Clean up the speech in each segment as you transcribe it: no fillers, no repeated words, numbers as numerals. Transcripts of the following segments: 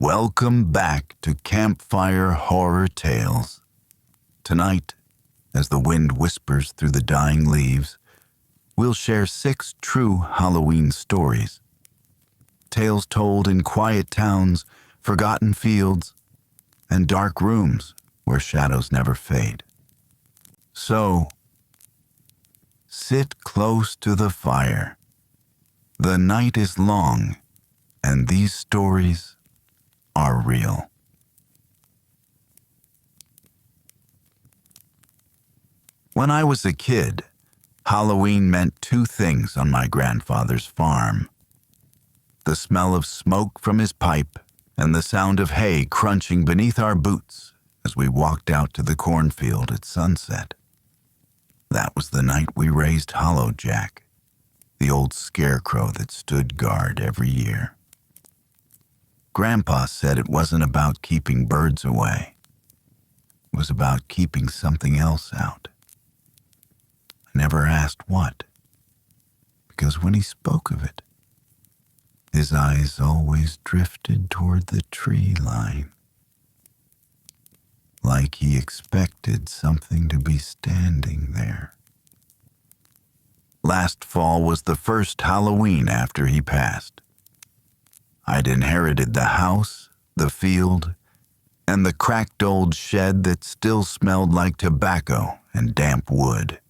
Welcome back to Campfire Horror Tales. Tonight, as the wind whispers through the dying leaves, we'll share 6 true Halloween stories. Tales told in quiet towns, forgotten fields, and dark rooms where shadows never fade. So, sit close to the fire. The night is long, and these stories are real. When I was a kid, Halloween meant 2 things on my grandfather's farm: the smell of smoke from his pipe and the sound of hay crunching beneath our boots as we walked out to the cornfield at sunset. That was the night we raised Hollow Jack, the old scarecrow that stood guard every year. Grandpa said it wasn't about keeping birds away. It was about keeping something else out. I never asked what, because when he spoke of it, his eyes always drifted toward the tree line, like he expected something to be standing there. Last fall was the first Halloween after he passed. I'd inherited the house, the field, and the cracked old shed that still smelled like tobacco and damp wood.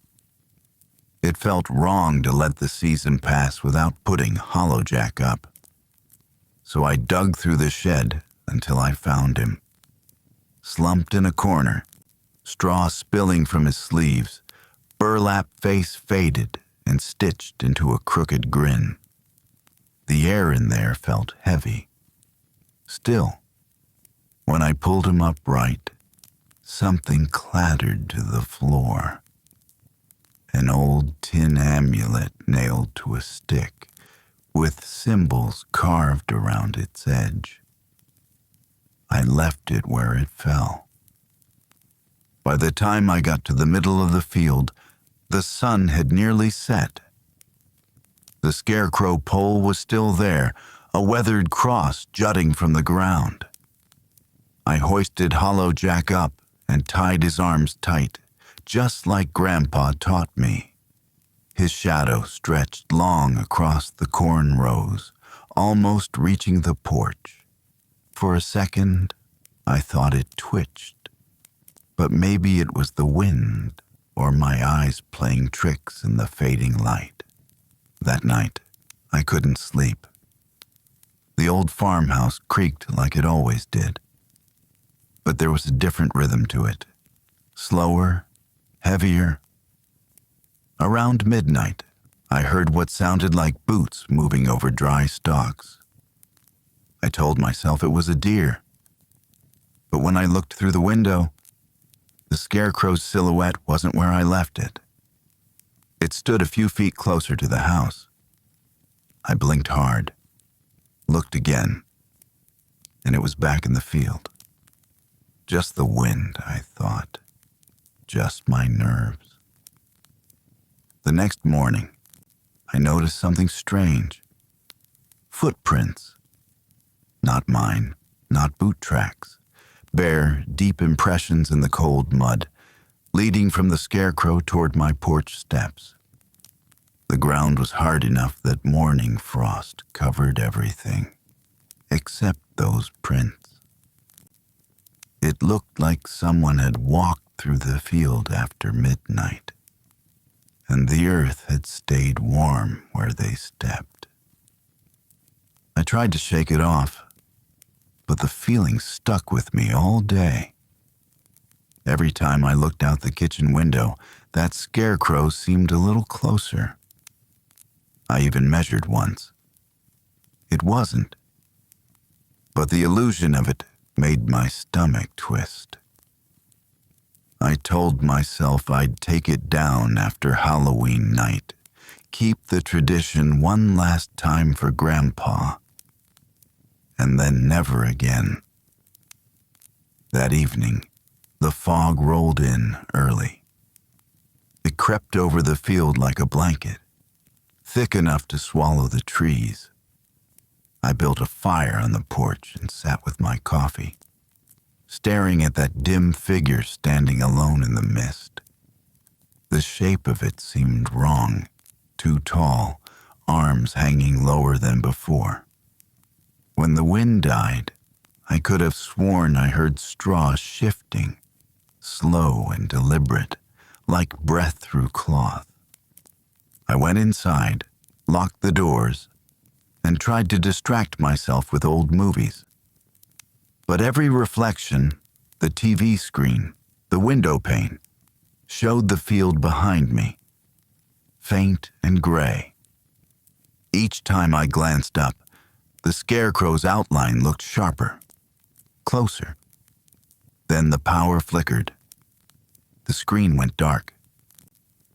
It felt wrong to let the season pass without putting Hollow Jack up. So I dug through the shed until I found him. Slumped in a corner, straw spilling from his sleeves, burlap face faded and stitched into a crooked grin. The air in there felt heavy. Still, when I pulled him upright, something clattered to the floor. An old tin amulet nailed to a stick, with symbols carved around its edge. I left it where it fell. By the time I got to the middle of the field, the sun had nearly set. The scarecrow pole was still there, a weathered cross jutting from the ground. I hoisted Hollow Jack up and tied his arms tight, just like Grandpa taught me. His shadow stretched long across the corn rows, almost reaching the porch. For a second, I thought it twitched, but maybe it was the wind or my eyes playing tricks in the fading light. That night, I couldn't sleep. The old farmhouse creaked like it always did, but there was a different rhythm to it, slower, heavier. Around midnight, I heard what sounded like boots moving over dry stalks. I told myself it was a deer, but when I looked through the window, the scarecrow's silhouette wasn't where I left it. It stood a few feet closer to the house. I blinked hard, looked again, and it was back in the field. Just the wind, I thought. Just my nerves. The next morning, I noticed something strange. Footprints. Not mine, not boot tracks. Bare, deep impressions in the cold mud, leading from the scarecrow toward my porch steps. The ground was hard enough that morning frost covered everything, except those prints. It looked like someone had walked through the field after midnight, and the earth had stayed warm where they stepped. I tried to shake it off, but the feeling stuck with me all day. Every time I looked out the kitchen window, that scarecrow seemed a little closer. I even measured once. It wasn't, but the illusion of it made my stomach twist. I told myself I'd take it down after Halloween night, keep the tradition one last time for Grandpa, and then never again. That evening, the fog rolled in early. It crept over the field like a blanket, thick enough to swallow the trees. I built a fire on the porch and sat with my coffee, staring at that dim figure standing alone in the mist. The shape of it seemed wrong, too tall, arms hanging lower than before. When the wind died, I could have sworn I heard straw shifting, slow and deliberate, like breath through cloth. I went inside, locked the doors, and tried to distract myself with old movies. But every reflection, the TV screen, the window pane, showed the field behind me, faint and gray. Each time I glanced up, the scarecrow's outline looked sharper, closer. Then the power flickered. The screen went dark.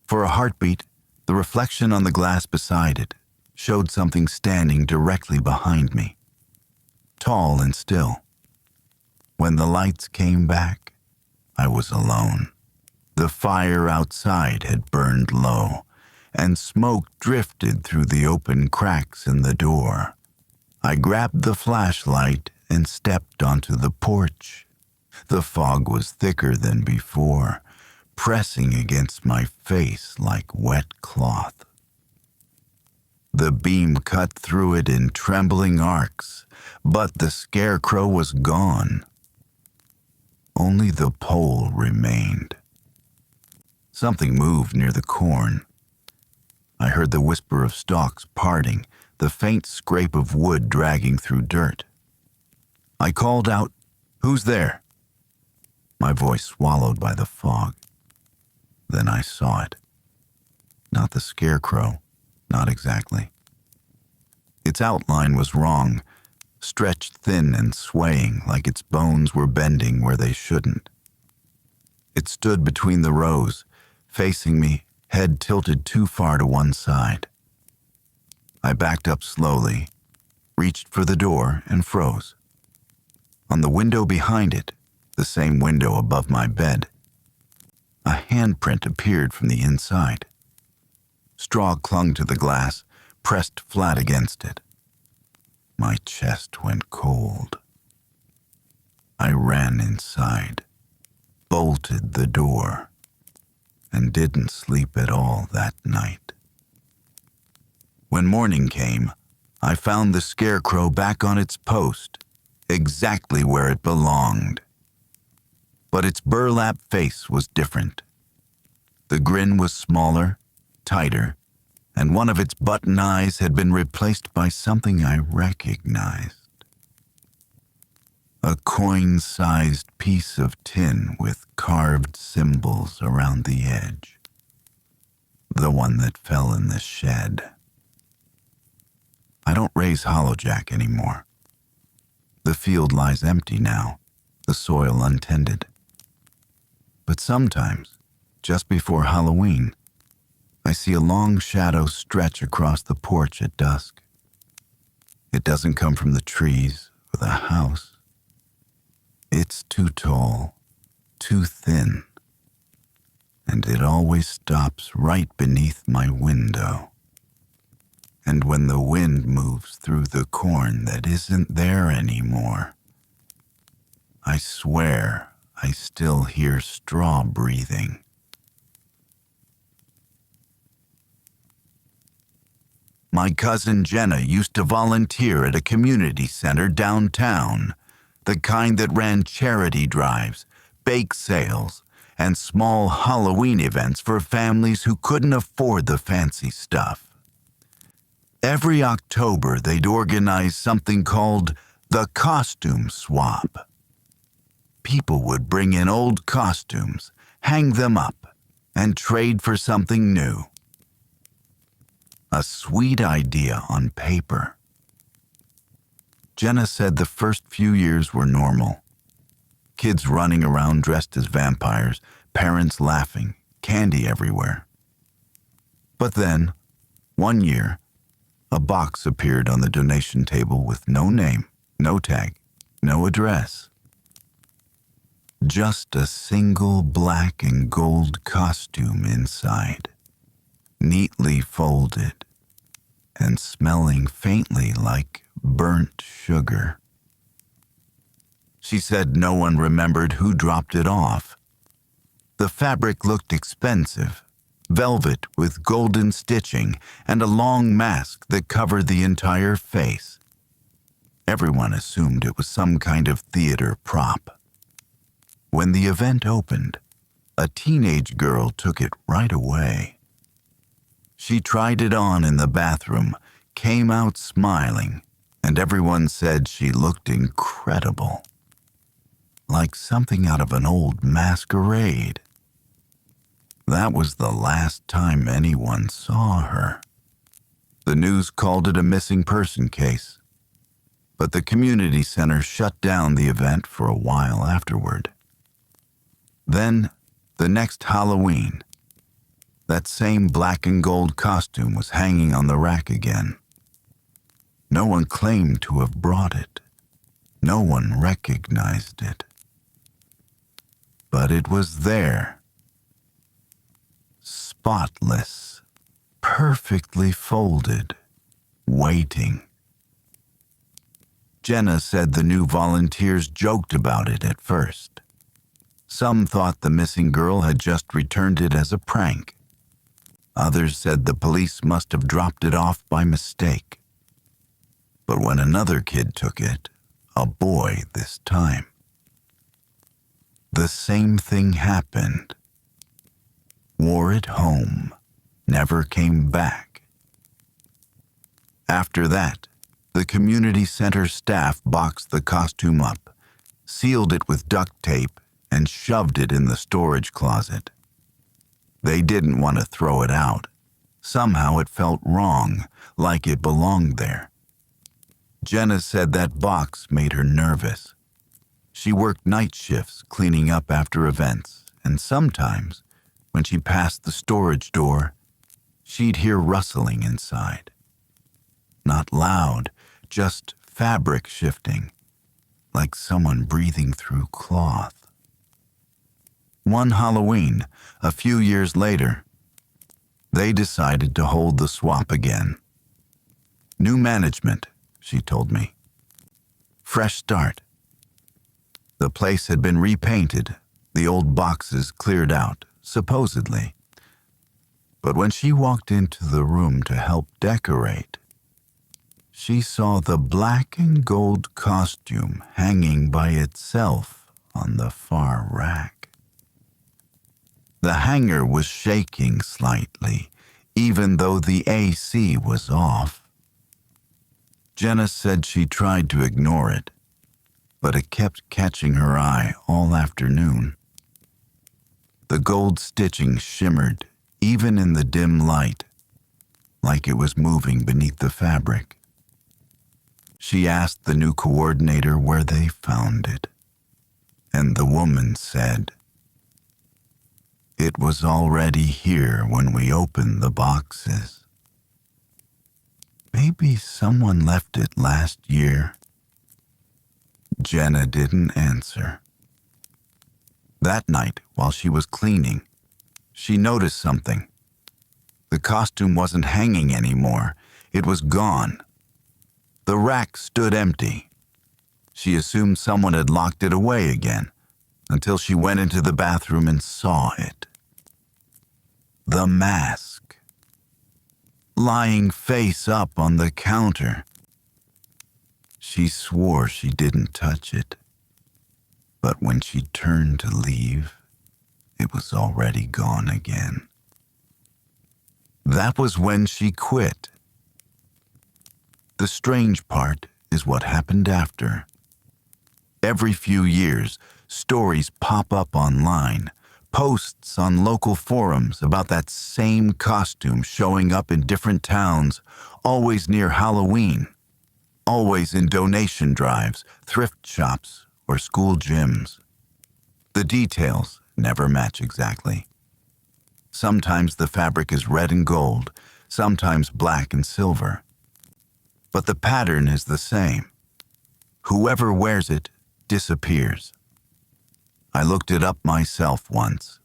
For a heartbeat, the reflection on the glass beside it showed something standing directly behind me, tall and still. When the lights came back, I was alone. The fire outside had burned low, and smoke drifted through the open cracks in the door. I grabbed the flashlight and stepped onto the porch. The fog was thicker than before, pressing against my face like wet cloth. The beam cut through it in trembling arcs, but the scarecrow was gone. Only the pole remained. Something moved near the corn. I heard the whisper of stalks parting, the faint scrape of wood dragging through dirt. I called out, "Who's there?" My voice swallowed by the fog. Then I saw it. Not the scarecrow, not exactly. Its outline was wrong, stretched thin and swaying like its bones were bending where they shouldn't. It stood between the rows, facing me, head tilted too far to one side. I backed up slowly, reached for the door, and froze. On the window behind it, the same window above my bed, a handprint appeared from the inside. Straw clung to the glass, pressed flat against it. My chest went cold. I ran inside, bolted the door, and didn't sleep at all that night. When morning came, I found the scarecrow back on its post, exactly where it belonged. But its burlap face was different. The grin was smaller, tighter, and one of its button eyes had been replaced by something I recognized. A coin-sized piece of tin with carved symbols around the edge. The one that fell in the shed. I don't raise hollowjack anymore. The field lies empty now, the soil untended. But sometimes, just before Halloween, I see a long shadow stretch across the porch at dusk. It doesn't come from the trees or the house. It's too tall, too thin, and it always stops right beneath my window. And when the wind moves through the corn that isn't there anymore, I swear I still hear straw breathing. My cousin Jenna used to volunteer at a community center downtown, the kind that ran charity drives, bake sales, and small Halloween events for families who couldn't afford the fancy stuff. Every October, they'd organize something called the Costume Swap. People would bring in old costumes, hang them up, and trade for something new. A sweet idea on paper. Jenna said the first few years were normal. Kids running around dressed as vampires, parents laughing, candy everywhere. But then, one year, a box appeared on the donation table with no name, no tag, no address. Just a single black and gold costume inside, neatly folded and smelling faintly like burnt sugar. She said no one remembered who dropped it off. The fabric looked expensive, velvet with golden stitching and a long mask that covered the entire face. Everyone assumed it was some kind of theater prop. When the event opened, a teenage girl took it right away. She tried it on in the bathroom, came out smiling, and everyone said she looked incredible, like something out of an old masquerade. That was the last time anyone saw her. The news called it a missing person case, but the community center shut down the event for a while afterward. Then, the next Halloween, that same black and gold costume was hanging on the rack again. No one claimed to have brought it. No one recognized it. But it was there. Spotless, perfectly folded, waiting. Jenna said the new volunteers joked about it at first. Some thought the missing girl had just returned it as a prank. Others said the police must have dropped it off by mistake. But when another kid took it, a boy this time, the same thing happened. Wore it home, never came back. After that, the community center staff boxed the costume up, sealed it with duct tape, and shoved it in the storage closet. They didn't want to throw it out. Somehow it felt wrong, like it belonged there. Jenna said that box made her nervous. She worked night shifts cleaning up after events, and sometimes, when she passed the storage door, she'd hear rustling inside. Not loud, just fabric shifting, like someone breathing through cloth. One Halloween, a few years later, they decided to hold the swap again. New management, she told me. Fresh start. The place had been repainted, the old boxes cleared out, supposedly. But when she walked into the room to help decorate, she saw the black and gold costume hanging by itself on the far rack. The hanger was shaking slightly, even though the AC was off. Jenna said she tried to ignore it, but it kept catching her eye all afternoon. The gold stitching shimmered, even in the dim light, like it was moving beneath the fabric. She asked the new coordinator where they found it, and the woman said, "It was already here when we opened the boxes. Maybe someone left it last year." Jenna didn't answer. That night, while she was cleaning, she noticed something. The costume wasn't hanging anymore. It was gone. The rack stood empty. She assumed someone had locked it away again, until she went into the bathroom and saw it. The mask, lying face up on the counter. She swore she didn't touch it, but when she turned to leave, it was already gone again. That was when she quit. The strange part is what happened after. Every few years, stories pop up online, posts on local forums about that same costume showing up in different towns, always near Halloween, always in donation drives, thrift shops, or school gyms. The details never match exactly. Sometimes the fabric is red and gold, sometimes black and silver. But the pattern is the same. Whoever wears it disappears. I looked it up myself once.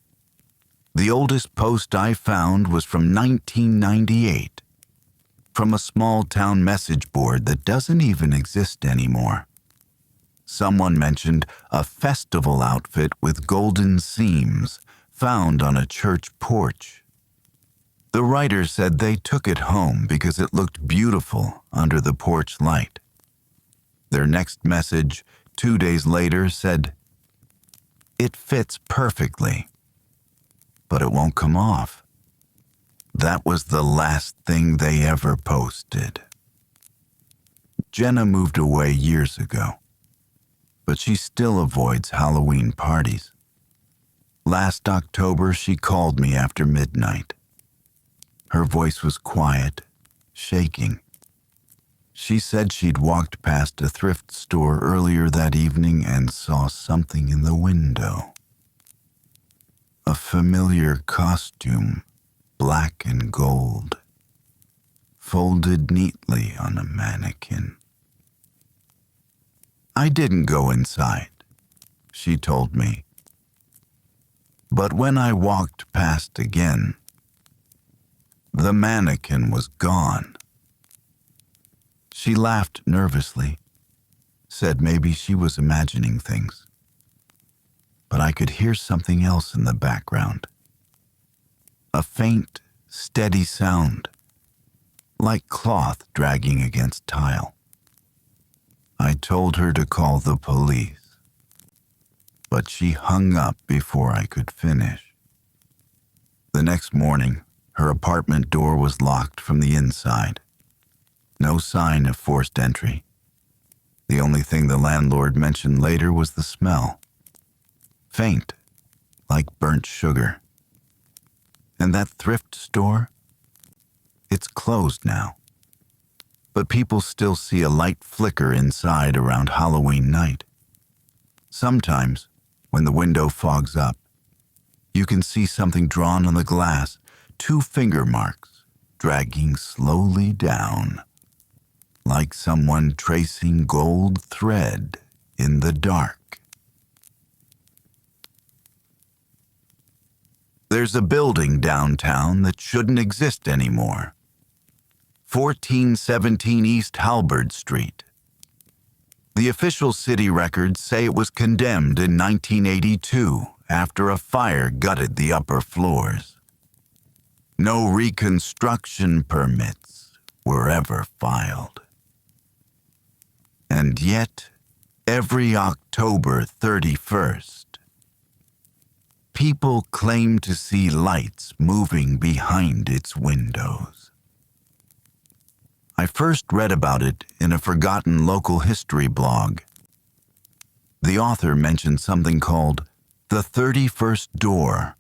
The oldest post I found was from 1998. from a small-town message board that doesn't even exist anymore. Someone mentioned a festival outfit with golden seams found on a church porch. The writer said they took it home because it looked beautiful under the porch light. Their next message, 2 days later, said, "It fits perfectly, but it won't come off." That was the last thing they ever posted. Jenna moved away years ago, but she still avoids Halloween parties. Last October, she called me after midnight. Her voice was quiet, shaking. She said she'd walked past a thrift store earlier that evening and saw something in the window. A familiar costume, black and gold, folded neatly on a mannequin. "I didn't go inside," she told me. "But when I walked past again, the mannequin was gone." She laughed nervously, said maybe she was imagining things. But I could hear something else in the background. A faint, steady sound, like cloth dragging against tile. I told her to call the police, but she hung up before I could finish. The next morning, her apartment door was locked from the inside. No sign of forced entry. The only thing the landlord mentioned later was the smell. Faint, like burnt sugar. And that thrift store? It's closed now. But people still see a light flicker inside around Halloween night. Sometimes, when the window fogs up, you can see something drawn on the glass, 2 finger marks, dragging slowly down, like someone tracing gold thread in the dark. There's a building downtown that shouldn't exist anymore. 1417 East Halberd Street. The official city records say it was condemned in 1982 after a fire gutted the upper floors. No reconstruction permits were ever filed. And yet, every October 31st, people claim to see lights moving behind its windows. I first read about it in a forgotten local history blog. The author mentioned something called the 31st Door.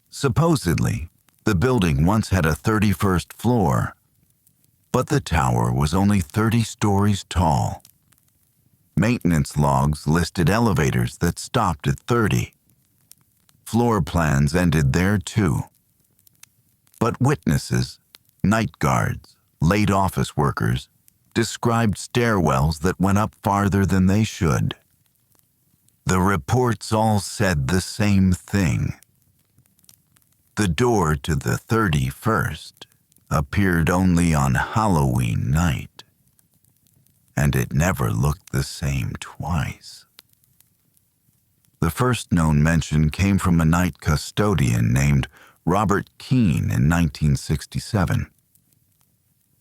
Supposedly, the building once had a 31st floor, but the tower was only 30 stories tall. Maintenance logs listed elevators that stopped at 30. Floor plans ended there too. But witnesses, night guards, late office workers, described stairwells that went up farther than they should. The reports all said the same thing. The door to the 31st appeared only on Halloween night, and it never looked the same twice. The first known mention came from a night custodian named Robert Keene in 1967.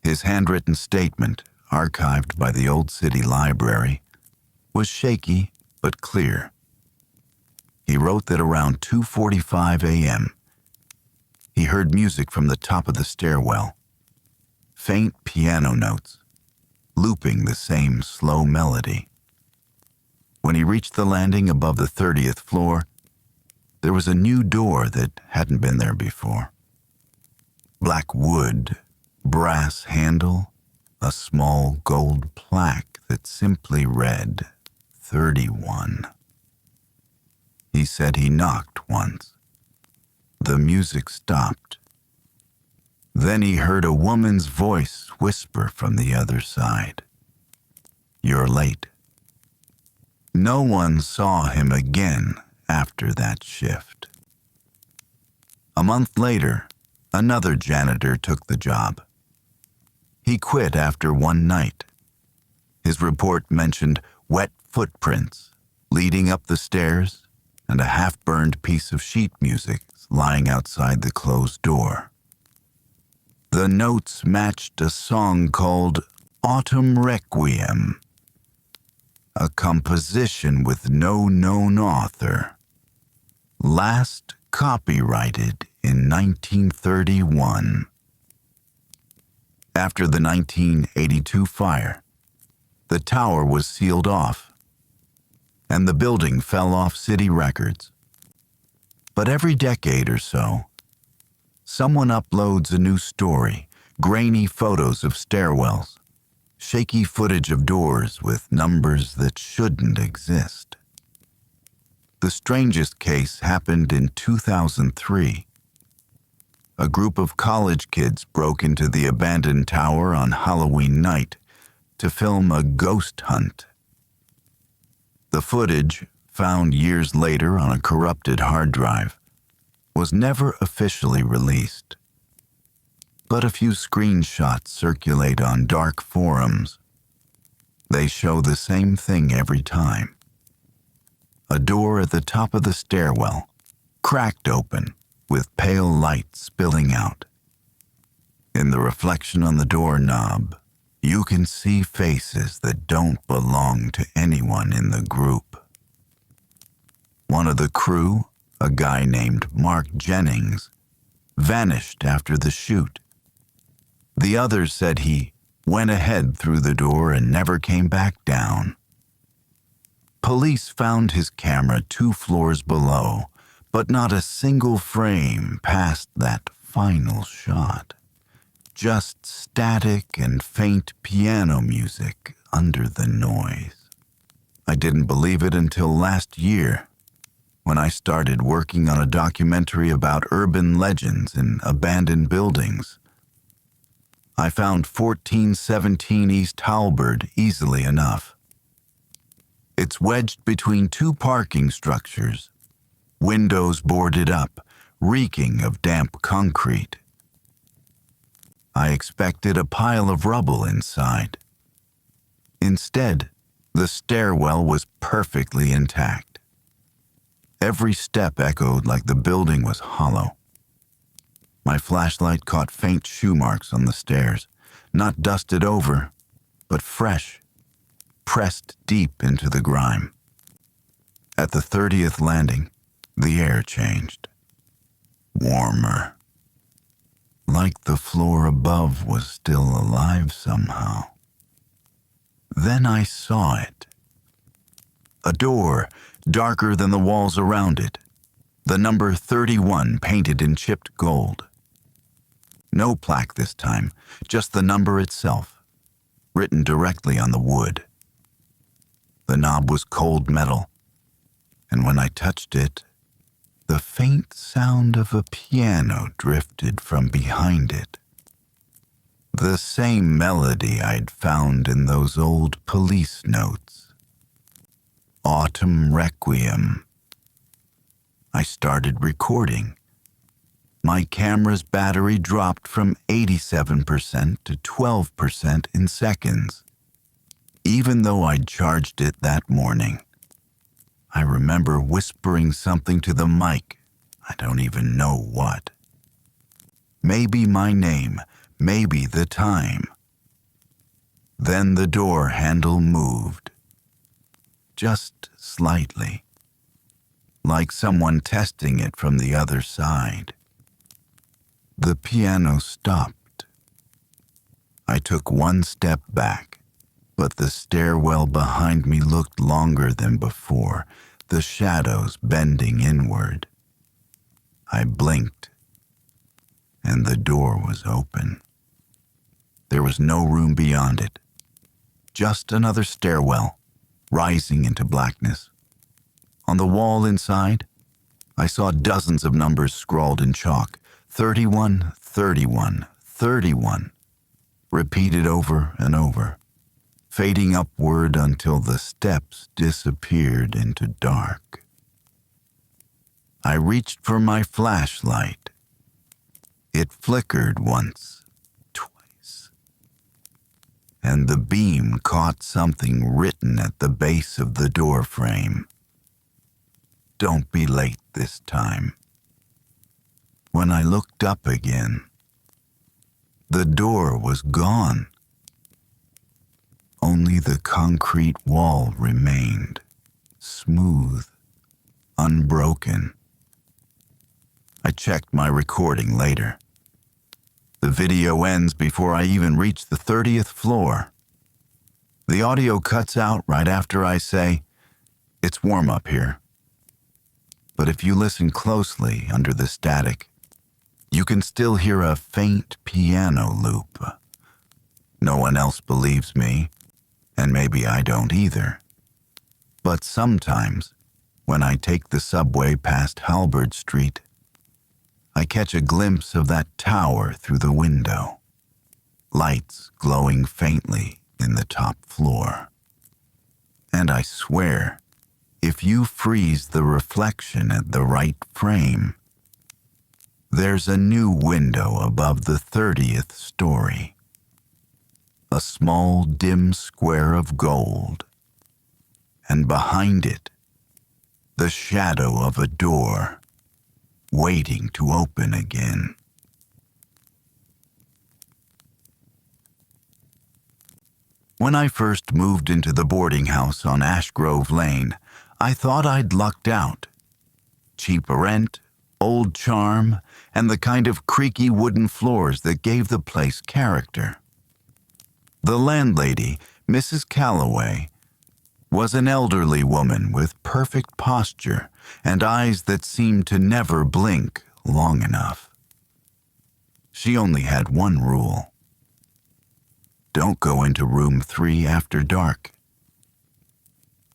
His handwritten statement, archived by the Old City Library, was shaky but clear. He wrote that around 2:45 a.m., he heard music from the top of the stairwell, faint piano notes, looping the same slow melody. When he reached the landing above the 30th floor, there was a new door that hadn't been there before. Black wood, brass handle, a small gold plaque that simply read 31. He said he knocked once. The music stopped. Then he heard a woman's voice whisper from the other side, "You're late." No one saw him again after that shift. A month later, another janitor took the job. He quit after one night. His report mentioned wet footprints leading up the stairs and a half-burned piece of sheet music lying outside the closed door. The notes matched a song called Autumn Requiem, a composition with no known author, last copyrighted in 1931. After the 1982 fire, the tower was sealed off, and the building fell off city records. But every decade or so, someone uploads a new story, grainy photos of stairwells, shaky footage of doors with numbers that shouldn't exist. The strangest case happened in 2003. A group of college kids broke into the abandoned tower on Halloween night to film a ghost hunt. The footage, found years later on a corrupted hard drive, was never officially released. But a few screenshots circulate on dark forums. They show the same thing every time. A door at the top of the stairwell, cracked open, with pale light spilling out. In the reflection on the doorknob, you can see faces that don't belong to anyone in the group. One of the crew, a guy named Mark Jennings, vanished after the shoot. The others said he went ahead through the door and never came back down. Police found his camera 2 floors below, but not a single frame past that final shot. Just static and faint piano music under the noise. I didn't believe it until last year, when I started working on a documentary about urban legends in abandoned buildings. I found 1417 East Halberd easily enough. It's wedged between 2 parking structures, windows boarded up, reeking of damp concrete. I expected a pile of rubble inside. Instead, the stairwell was perfectly intact. Every step echoed like the building was hollow. My flashlight caught faint shoe marks on the stairs, not dusted over, but fresh, pressed deep into the grime. At the 30th landing, the air changed. Warmer. Like the floor above was still alive somehow. Then I saw it. A door, darker than the walls around it. The number 31 painted in chipped gold. No plaque this time, just the number itself, written directly on the wood. The knob was cold metal, and when I touched it, the faint sound of a piano drifted from behind it. The same melody I'd found in those old police notes. Autumn Requiem. I started recording. My camera's battery dropped from 87% to 12% in seconds. Even though I'd charged it that morning, I remember whispering something to the mic. I don't even know what. Maybe my name, maybe the time. Then the door handle moved. Just slightly. Like someone testing it from the other side. The piano stopped. I took one step back, but the stairwell behind me looked longer than before, the shadows bending inward. I blinked, and the door was open. There was no room beyond it, just another stairwell, rising into blackness. On the wall inside, I saw dozens of numbers scrawled in chalk, 31, 31, 31, repeated over and over, fading upward until the steps disappeared into dark. I reached for my flashlight. It flickered once, twice, and the beam caught something written at the base of the door frame. "Don't be late this time." When I looked up again, the door was gone. Only the concrete wall remained, smooth, unbroken. I checked my recording later. The video ends before I even reach the 30th floor. The audio cuts out right after I say, "It's warm up here." But if you listen closely under the static, you can still hear a faint piano loop. No one else believes me, and maybe I don't either. But sometimes, when I take the subway past Halberd Street, I catch a glimpse of that tower through the window, lights glowing faintly in the top floor. And I swear, if you freeze the reflection at the right frame, there's a new window above the 30th story. A small, dim square of gold, and behind it, the shadow of a door waiting to open again. When I first moved into the boarding house on Ashgrove Lane, I thought I'd lucked out. Cheap rent, old charm, and the kind of creaky wooden floors that gave the place character. The landlady, Mrs. Calloway, was an elderly woman with perfect posture and eyes that seemed to never blink long enough. She only had one rule: don't go into room 3 after dark.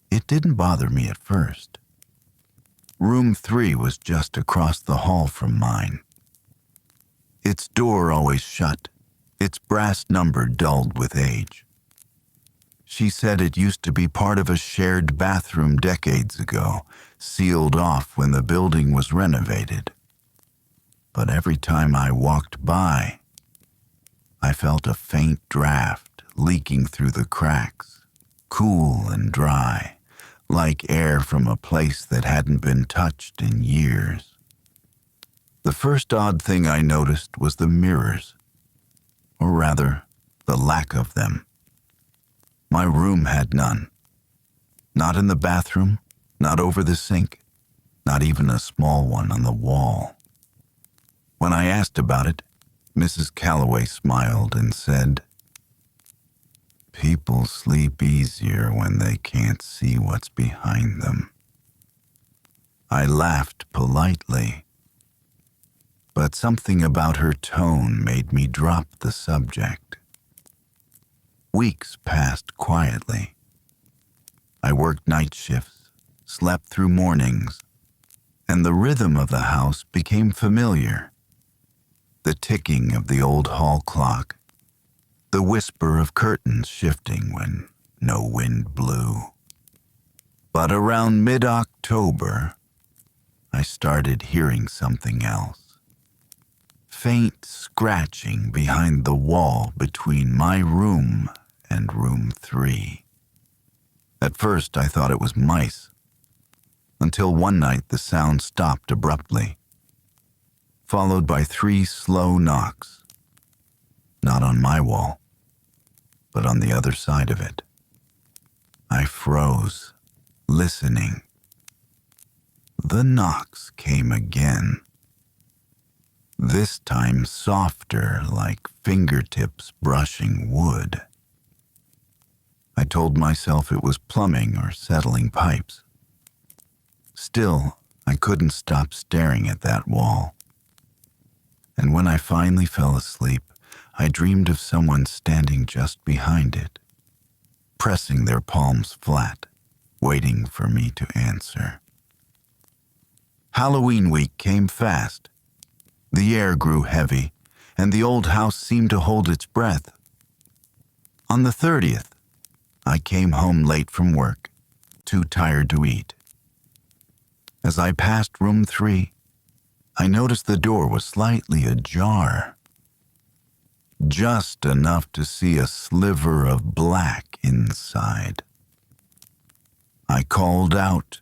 It didn't bother me at first. Room 3 was just across the hall from mine. Its door always shut, its brass number dulled with age. She said it used to be part of a shared bathroom decades ago, sealed off when the building was renovated. But every time I walked by, I felt a faint draft leaking through the cracks, cool and dry, like air from a place that hadn't been touched in years. The first odd thing I noticed was the mirrors, or rather, the lack of them. My room had none. Not in the bathroom, not over the sink, not even a small one on the wall. When I asked about it, Mrs. Calloway smiled and said, "People sleep easier when they can't see what's behind them." I laughed politely, but something about her tone made me drop the subject. Weeks passed quietly. I worked night shifts, slept through mornings, and the rhythm of the house became familiar. The ticking of the old hall clock, the whisper of curtains shifting when no wind blew. But around mid-October, I started hearing something else. Faint scratching behind the wall between my room and room 3. At first, I thought it was mice, until one night the sound stopped abruptly, followed by 3 slow knocks, not on my wall, but on the other side of it. I froze, listening. The knocks came again, this time softer, like fingertips brushing wood. I told myself it was plumbing or settling pipes. Still, I couldn't stop staring at that wall. And when I finally fell asleep, I dreamed of someone standing just behind it, pressing their palms flat, waiting for me to answer. Halloween week came fast. The air grew heavy, and the old house seemed to hold its breath. On the 30th, I came home late from work, too tired to eat. As I passed room 3, I noticed the door was slightly ajar. just enough to see a sliver of black inside. I called out,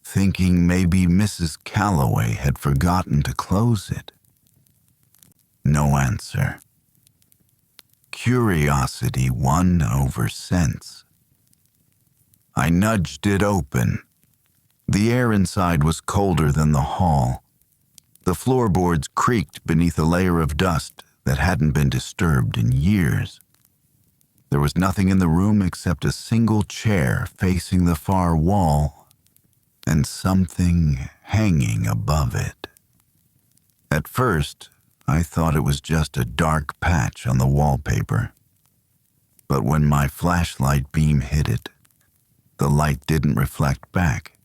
thinking maybe Mrs. Calloway had forgotten to close it. No answer. Curiosity won over sense. I nudged it open. The air inside was colder than the hall. The floorboards creaked beneath a layer of dust that hadn't been disturbed in years. There was nothing in the room except a single chair facing the far wall and something hanging above it. At first, I thought it was just a dark patch on the wallpaper. But when my flashlight beam hit it, the light didn't reflect back.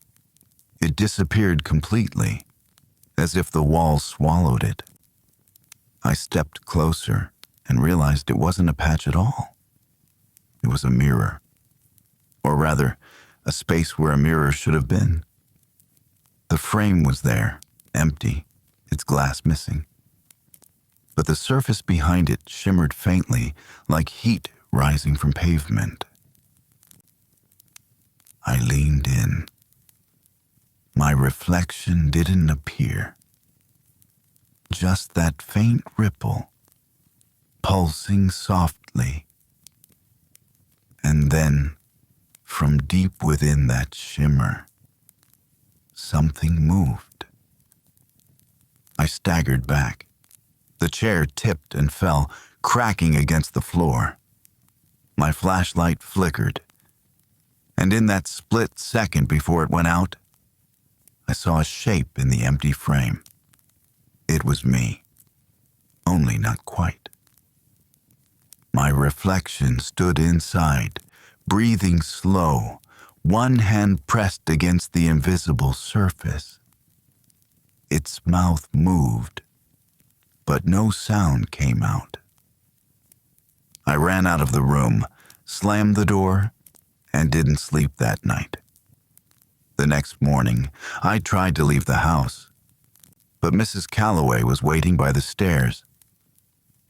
It disappeared completely, as if the wall swallowed it. I stepped closer and realized it wasn't a patch at all. It was a mirror. Or rather, a space where a mirror should have been. The frame was there, empty, its glass missing. But the surface behind it shimmered faintly, like heat rising from pavement. I leaned in. My reflection didn't appear. Just that faint ripple, pulsing softly. And then, from deep within that shimmer, something moved. I staggered back. The chair tipped and fell, cracking against the floor. My flashlight flickered, and in that split second before it went out, I saw a shape in the empty frame. It was me, only not quite. My reflection stood inside, breathing slow, one hand pressed against the invisible surface. Its mouth moved, but no sound came out. I ran out of the room, slammed the door, and didn't sleep that night. The next morning, I tried to leave the house, but Mrs. Calloway was waiting by the stairs.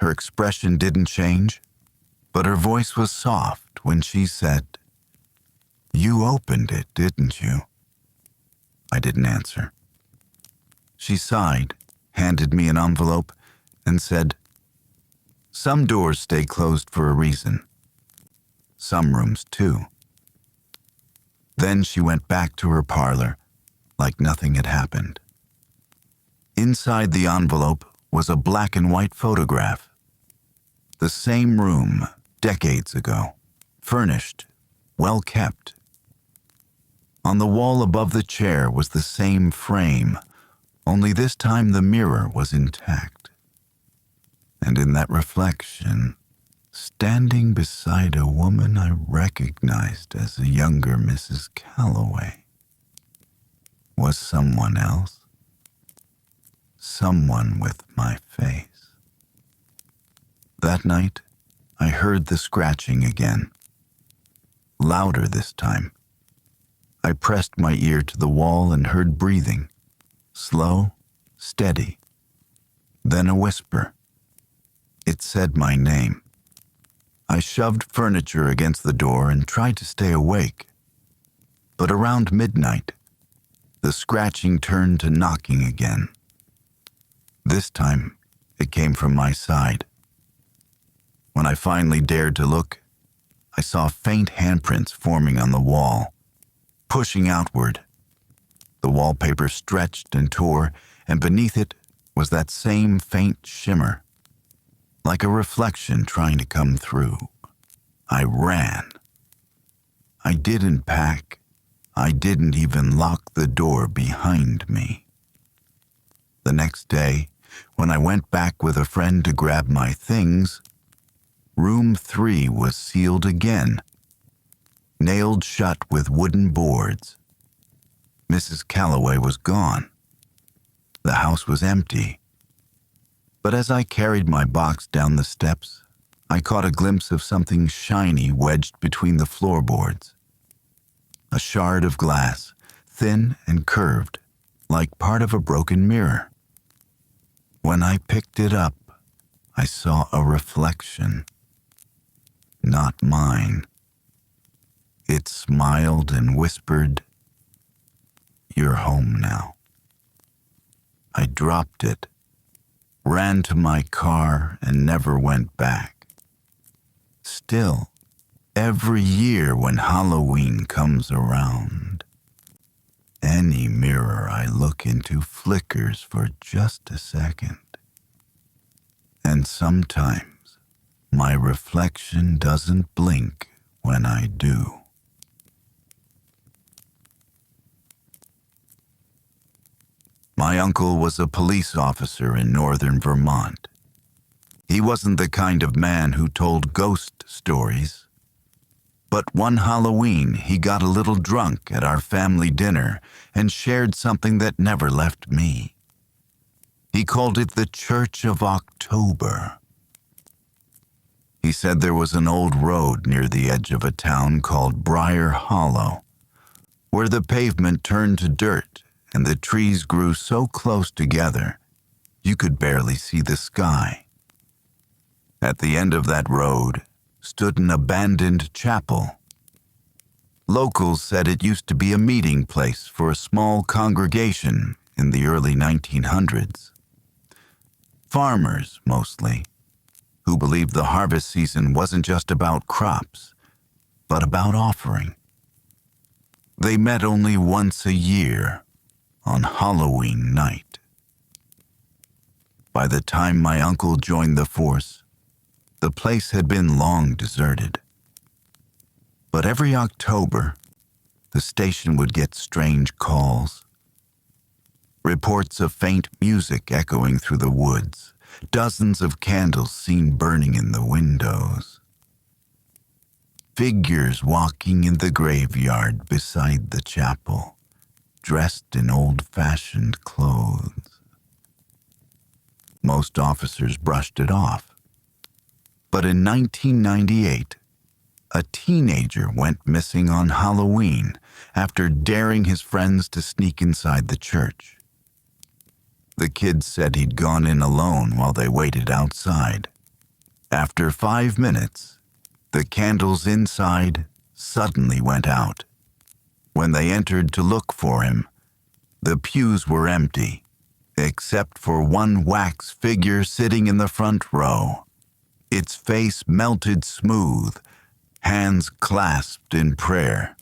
Her expression didn't change, but her voice was soft when she said, "You opened it, didn't you?" I didn't answer. She sighed, handed me an envelope, and said, "Some doors stay closed for a reason. Some rooms, too." Then she went back to her parlor, like nothing had happened. Inside the envelope was a black and white photograph. The same room, decades ago, furnished, well kept. On the wall above the chair was the same frame, only this time the mirror was intact. And in that reflection, standing beside a woman I recognized as a younger Mrs. Calloway, was someone else. Someone with my face. That night, I heard the scratching again. Louder this time. I pressed my ear to the wall and heard breathing. Slow, steady. Then a whisper. It said my name. I shoved furniture against the door and tried to stay awake. But around midnight, the scratching turned to knocking again. This time, it came from my side. When I finally dared to look, I saw faint handprints forming on the wall, pushing outward. The wallpaper stretched and tore, and beneath it was that same faint shimmer, like a reflection trying to come through. I ran. I didn't pack. I didn't even lock the door behind me. The next day, when I went back with a friend to grab my things, room 3 was sealed again, nailed shut with wooden boards. Mrs. Calloway was gone. The house was empty. But as I carried my box down the steps, I caught a glimpse of something shiny wedged between the floorboards. A shard of glass, thin and curved, like part of a broken mirror. When I picked it up, I saw a reflection, not mine. It smiled and whispered, "You're home now." I dropped it, ran to my car, and never went back. Still, every year when Halloween comes around, any mirror I look into flickers for just a second. And sometimes my reflection doesn't blink when I do. My uncle was a police officer in northern Vermont. He wasn't the kind of man who told ghost stories. But one Halloween, he got a little drunk at our family dinner and shared something that never left me. He called it the Church of October. He said there was an old road near the edge of a town called Briar Hollow, where the pavement turned to dirt and the trees grew so close together you could barely see the sky. At the end of that road stood an abandoned chapel. Locals said it used to be a meeting place for a small congregation in the early 1900s. Farmers, mostly, who believed the harvest season wasn't just about crops, but about offering. They met only once a year, on Halloween night. By the time my uncle joined the force, the place had been long deserted. But every October, the station would get strange calls. Reports of faint music echoing through the woods, dozens of candles seen burning in the windows. Figures walking in the graveyard beside the chapel, dressed in old-fashioned clothes. Most officers brushed it off. But in 1998, a teenager went missing on Halloween after daring his friends to sneak inside the church. The kid said he'd gone in alone while they waited outside. After 5 minutes, the candles inside suddenly went out. When they entered to look for him, the pews were empty, except for one wax figure sitting in the front row. Its face melted smooth, hands clasped in prayer.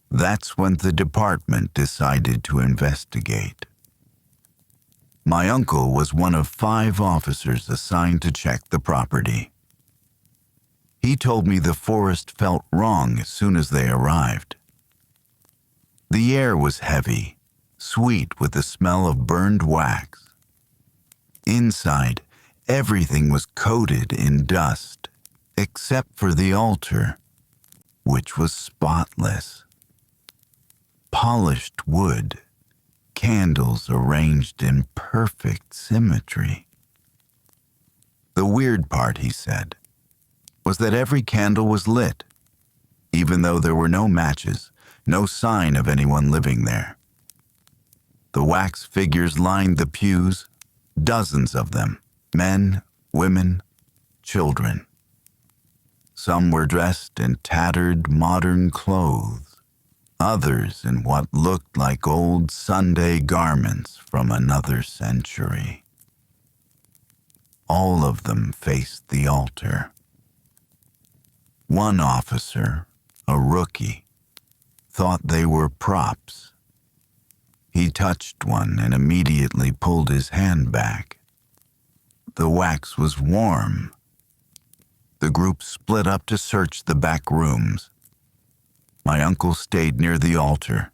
That's when the department decided to investigate. My uncle was one of 5 officers assigned to check the property. He told me the forest felt wrong as soon as they arrived. The air was heavy, sweet with the smell of burned wax. Inside, everything was coated in dust, except for the altar, which was spotless. Polished wood, candles arranged in perfect symmetry. The weird part, he said, was that every candle was lit, even though there were no matches, no sign of anyone living there. The wax figures lined the pews, dozens of them, men, women, children. Some were dressed in tattered modern clothes, others in what looked like old Sunday garments from another century. All of them faced the altar. One officer, a rookie, thought they were props. He touched one and immediately pulled his hand back. The wax was warm. The group split up to search the back rooms. My uncle stayed near the altar,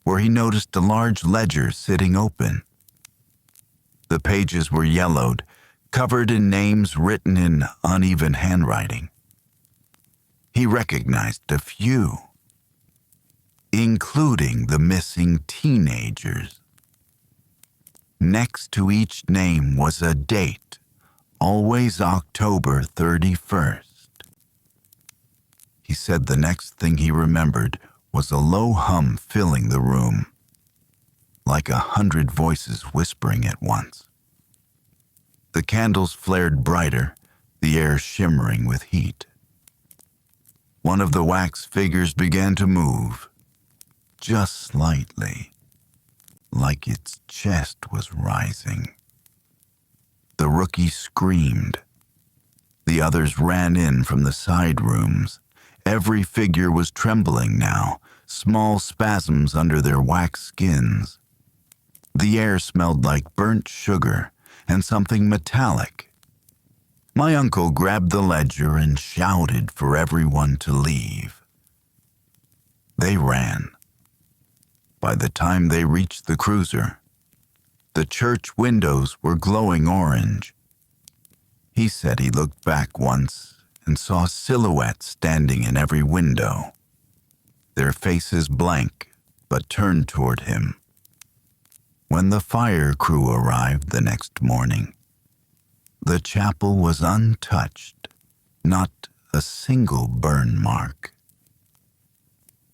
where he noticed a large ledger sitting open. The pages were yellowed, covered in names written in uneven handwriting. He recognized a few, including the missing teenagers. Next to each name was a date, always October 31st. He said the next thing he remembered was a low hum filling the room, like 100 voices whispering at once. The candles flared brighter, the air shimmering with heat. One of the wax figures began to move, just slightly, like its chest was rising. The rookie screamed. The others ran in from the side rooms. Every figure was trembling now, small spasms under their wax skins. The air smelled like burnt sugar and something metallic. My uncle grabbed the ledger and shouted for everyone to leave. They ran. By the time they reached the cruiser, the church windows were glowing orange. He said he looked back once and saw silhouettes standing in every window, their faces blank but turned toward him. When the fire crew arrived the next morning, the chapel was untouched, not a single burn mark.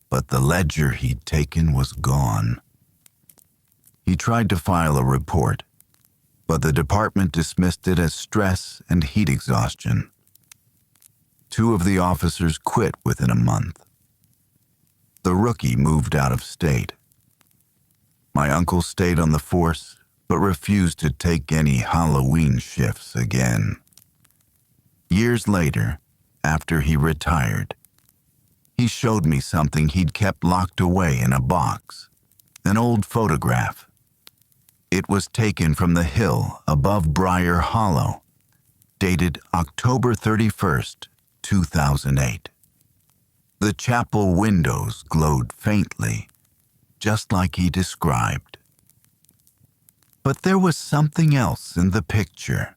But the ledger he'd taken was gone. He tried to file a report, but the department dismissed it as stress and heat exhaustion. 2 of the officers quit within a month. The rookie moved out of state. My uncle stayed on the force, but refused to take any Halloween shifts again. Years later, after he retired, he showed me something he'd kept locked away in a box, an old photograph. It was taken from the hill above Briar Hollow, dated October 31st, 2008. The chapel windows glowed faintly, just like he described. But there was something else in the picture.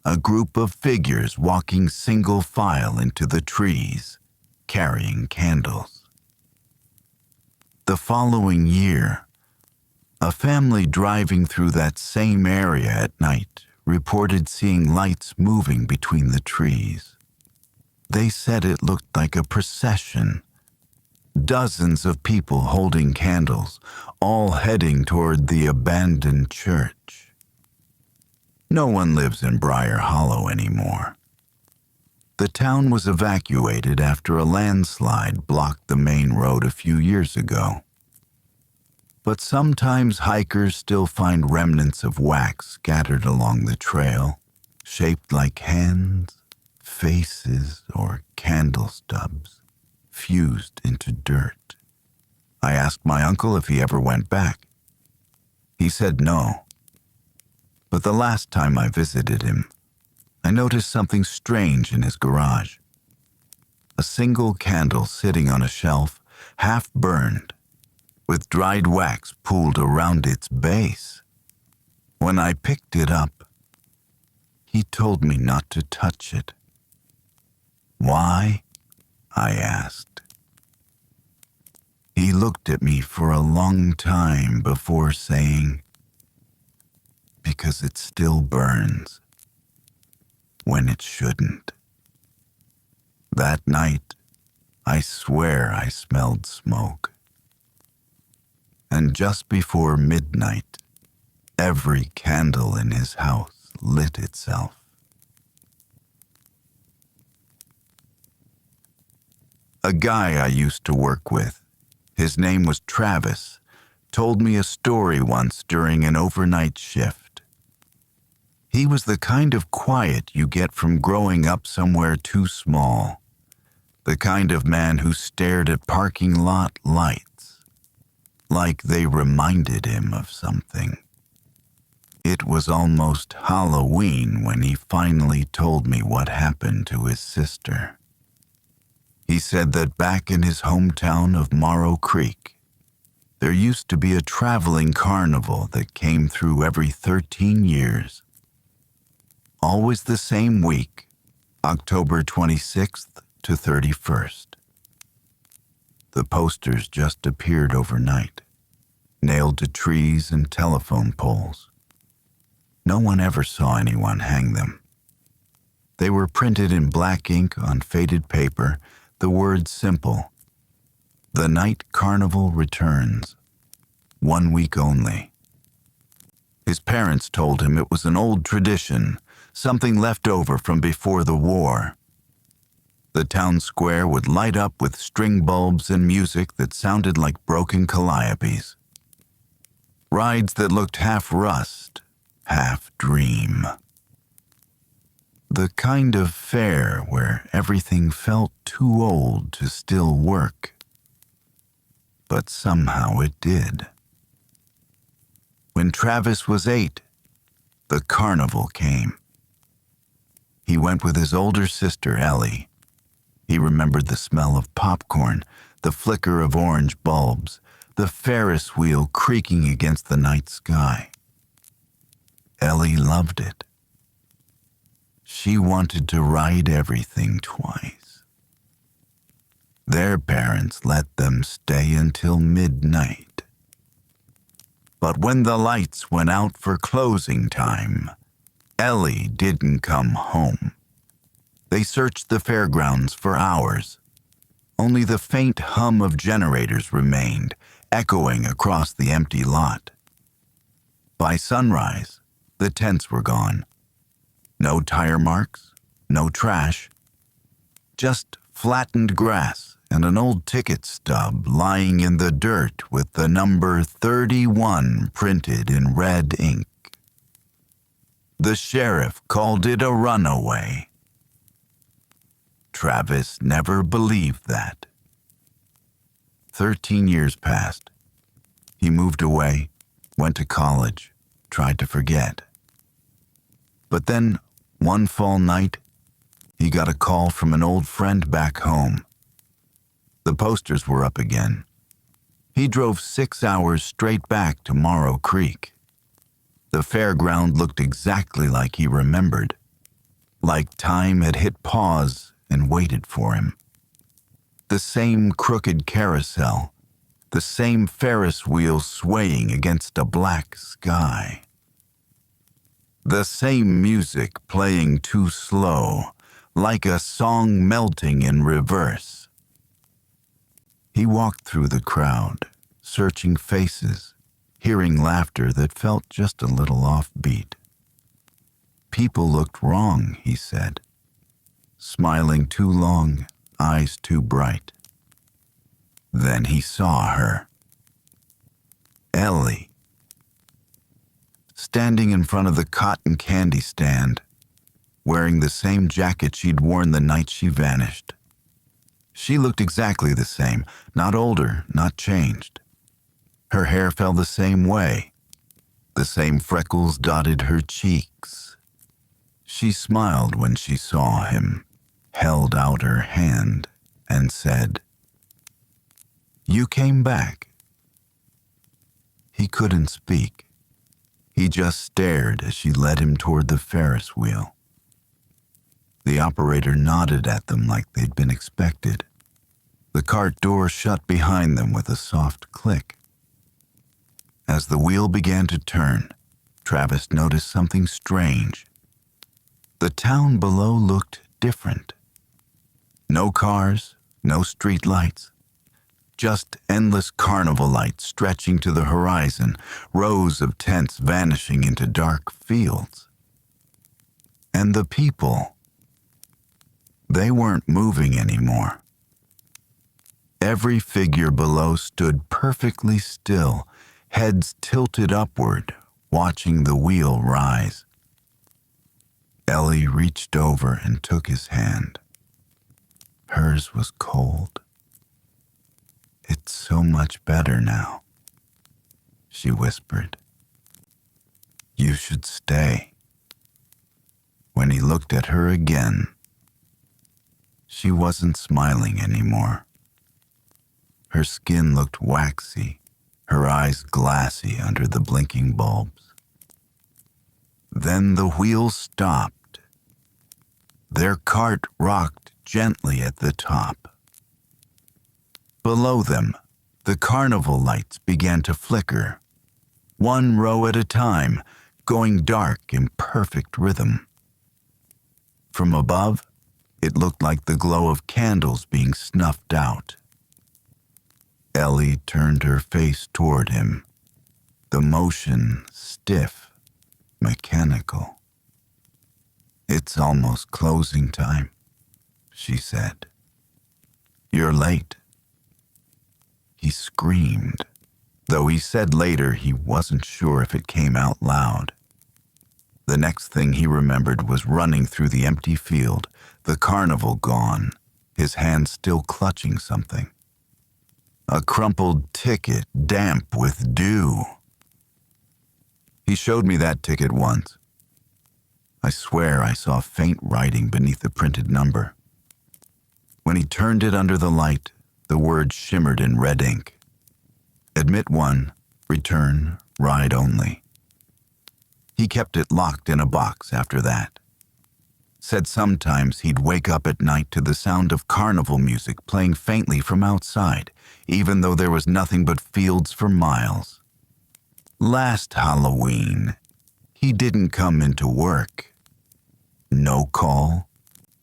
A group of figures walking single file into the trees, carrying candles. The following year, a family driving through that same area at night reported seeing lights moving between the trees. They said it looked like a procession. Dozens of people holding candles, all heading toward the abandoned church. No one lives in Briar Hollow anymore. The town was evacuated after a landslide blocked the main road a few years ago. But sometimes hikers still find remnants of wax scattered along the trail, shaped like hands, faces, or candle stubs, fused into dirt. I asked my uncle if he ever went back. He said no. But the last time I visited him, I noticed something strange in his garage. A single candle sitting on a shelf, half burned, with dried wax pooled around its base. When I picked it up, he told me not to touch it. Why? I asked. He looked at me for a long time before saying, "Because it still burns, when it shouldn't." That night, I swear I smelled smoke. And just before midnight, every candle in his house lit itself. A guy I used to work with, his name was Travis, told me a story once during an overnight shift. He was the kind of quiet you get from growing up somewhere too small, the kind of man who stared at parking lot lights, like they reminded him of something. It was almost Halloween when he finally told me what happened to his sister. He said that back in his hometown of Morrow Creek, there used to be a traveling carnival that came through every 13 years. Always the same week, October 26th to 31st. The posters just appeared overnight, nailed to trees and telephone poles. No one ever saw anyone hang them. They were printed in black ink on faded paper, the words simple: "The night Carnival returns. 1 week only." His parents told him it was an old tradition, something left over from before the war. The town square would light up with string bulbs and music that sounded like broken calliopes. Rides that looked half rust, half dream. The kind of fair where everything felt too old to still work. But somehow it did. When Travis was 8, the carnival came. He went with his older sister, Ellie. He remembered the smell of popcorn, the flicker of orange bulbs, the Ferris wheel creaking against the night sky. Ellie loved it. She wanted to ride everything twice. Their parents let them stay until midnight. But when the lights went out for closing time, Ellie didn't come home. They searched the fairgrounds for hours. Only the faint hum of generators remained, echoing across the empty lot. By sunrise, the tents were gone. No tire marks, no trash, just flattened grass and an old ticket stub lying in the dirt with the number 31 printed in red ink. The sheriff called it a runaway. Travis never believed that. 13 years passed. He moved away, went to college, tried to forget. But then, one fall night, he got a call from an old friend back home. The posters were up again. He drove 6 hours straight back to Morrow Creek. The fairground looked exactly like he remembered, like time had hit pause and waited for him. The same crooked carousel, the same Ferris wheel swaying against a black sky. The same music playing too slow, like a song melting in reverse. He walked through the crowd, searching faces, hearing laughter that felt just a little offbeat. People looked wrong, he said. Smiling too long, eyes too bright. Then he saw her. Ellie. Standing in front of the cotton candy stand, wearing the same jacket she'd worn the night she vanished. She looked exactly the same, not older, not changed. Her hair fell the same way. The same freckles dotted her cheeks. She smiled when she saw him, held out her hand, and said, "You came back." He couldn't speak. He just stared as she led him toward the Ferris wheel. The operator nodded at them like they'd been expected. The cart door shut behind them with a soft click. As the wheel began to turn, Travis noticed something strange. The town below looked different. No cars, no street lights. Just endless carnival lights stretching to the horizon, rows of tents vanishing into dark fields. And the people, they weren't moving anymore. Every figure below stood perfectly still, heads tilted upward, watching the wheel rise. Ellie reached over and took his hand. Hers was cold. "It's so much better now," she whispered. "You should stay." When he looked at her again, she wasn't smiling anymore. Her skin looked waxy, her eyes glassy under the blinking bulbs. Then the wheel stopped. Their cart rocked gently at the top. Below them, the carnival lights began to flicker, one row at a time, going dark in perfect rhythm. From above, it looked like the glow of candles being snuffed out. Ellie turned her face toward him, the motion stiff mechanical. "It's almost closing time," she said. "You're late." He screamed, though he said later he wasn't sure if it came out loud. The next thing he remembered was running through the empty field, the carnival gone, his hand still clutching something. A crumpled ticket, damp with dew. He showed me that ticket once. I swear I saw faint writing beneath the printed number. When he turned it under the light, the words shimmered in red ink. Admit 1, return, ride only. He kept it locked in a box after that. Said sometimes he'd wake up at night to the sound of carnival music playing faintly from outside, even though there was nothing but fields for miles. Last Halloween, he didn't come into work. No call,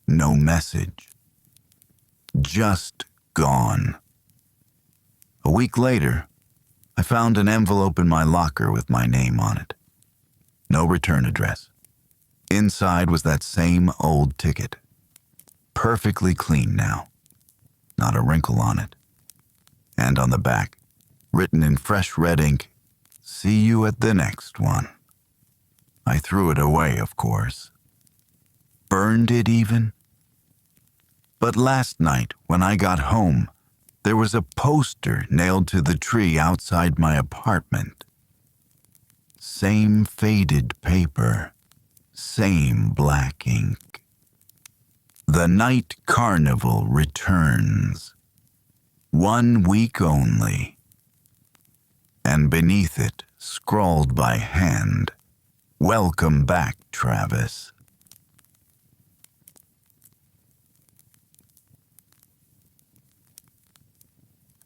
no message. Just gone. A week later, I found an envelope in my locker with my name on it. No return address. Inside was that same old ticket. Perfectly clean now. Not a wrinkle on it. And on the back, written in fresh red ink, "See you at the next one." I threw it away, of course. Burned it even. But last night, when I got home, there was a poster nailed to the tree outside my apartment. Same faded paper, same black ink. "The night carnival returns. 1 week only." And beneath it, scrawled by hand, "Welcome back, Travis."